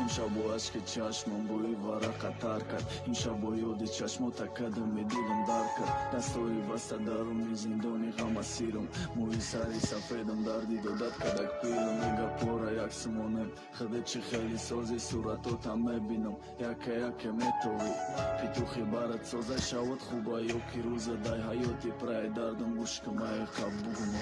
امشب با عشق چشمم بوی ورق قطر کرد امشب با یاد چشماتا کدم دلم در کرد دستایی بسته درون زندانی غم اسیرم موی سری سفیدم دردی دادت کدک پیلم میگه پورا یک سمونم خده چی خیلی سازی صورتاتا میبینم یکه میتوی پیتوخی برات سازه شود خوبه یوکی روز دای حیاتی پرای دردم گوش کمه قبوگم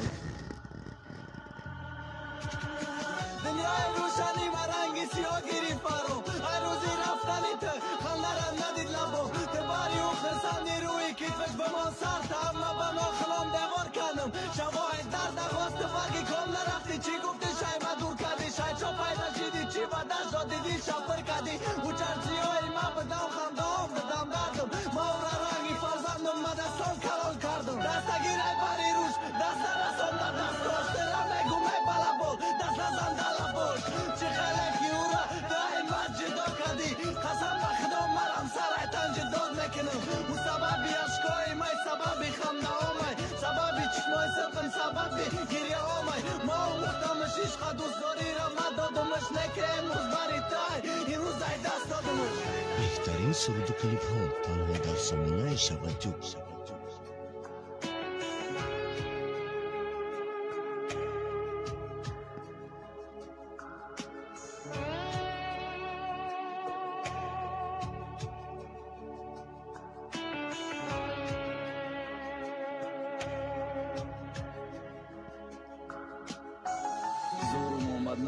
دنیای روشنی و رنگی سیاه گیری فرو ای روزی رفتنی ته خلنرم ندید لبو تباری و خرسندی روی کتفش به من سرت اما به من خلام دوار کردم شبای درد خواست فرقی کن نرفتی چی گفتی شای ما دور کردی شای چا پیدا شدی چی بدش را دیدی شفر کردی او چرچی های ما بدم خندام بدم دردم ما را رنگی فرزندم ما دستان کرال کردم دستگیر ای بری روش دست رسان در دست داشته را نگو می بلا بود دست نزن دلا بود چی خلکی او را دائما جدا کردی قسم بخدام مرم سرای تنج داد میکنم او سببی عشقای مای سببی خمده آمای سببی چشمای سرقم سببی گریه آمای ما مختمش عشق دوست داری را ما دادمش نکه امروز بری تای این روز ای دست دادمش بهترین سرود و کلیپ ها تنها در سامانه شبتیوب.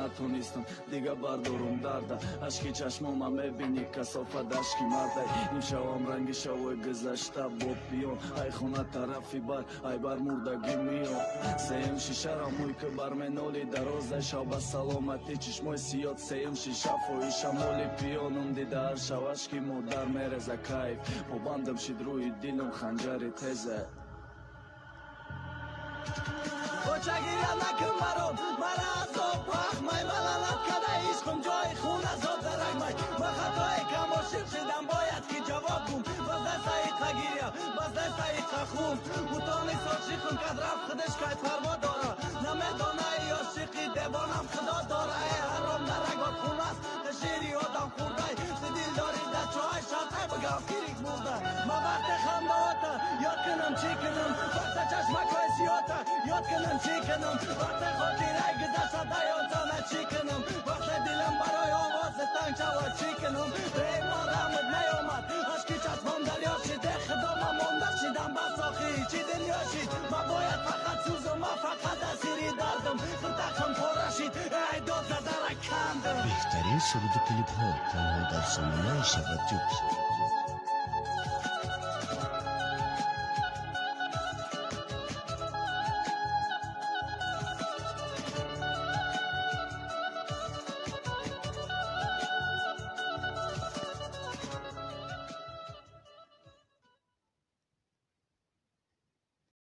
نتونستم دیگه بردارم درده اشکی چشمام میبینی کسافت اشکی مرده این شوام رنگی شوای گذشته با پیان ای خونه طرفی ای بر مردگی میان سیم شیشه را موی که بر منالی درازه شب سلامتی چشمای سیاد سیم شیشه فوی شمالی پیانم دیده هر شو اشکی مردر میرزه کیف پابندم شید روی دلم خنجری تزه چگیره نکن برام مرا از آب پخ مای ملالت کده عشقم جای خون از آب درک مای من خطای کم و شب شدم باید که جواب بوم باز دست ایقا گیریم باز دست ایقا خون بوتانی ساشی خون کد رفت خودش که فرما داره نمیدانه ای عاشقی دیوانم خدا داره ای حرام در رگات خون است تشیری آدم خورده دل داری در چوهای شرطه بگم گیریک مرده ما وقت خمداتا یاد کنم چی کنم وقت چشمکای سیاتا یاد کنم چی کنم وقت خاطره گذشته دیانتانه چی کنم وقت دلم برای آواز تنگ شود چی کنم ریمان رحمت نیامد عشقی چشمم دریا شده خدامم مانده شدم بس آخی چی دنیا شد ما باید فقط سوزم ما فقط اسیری دردم خرطخم پاره شد ای داد زده را کندم بهترین سرود و کلیپ ها تنها در سامانه شبتیوب.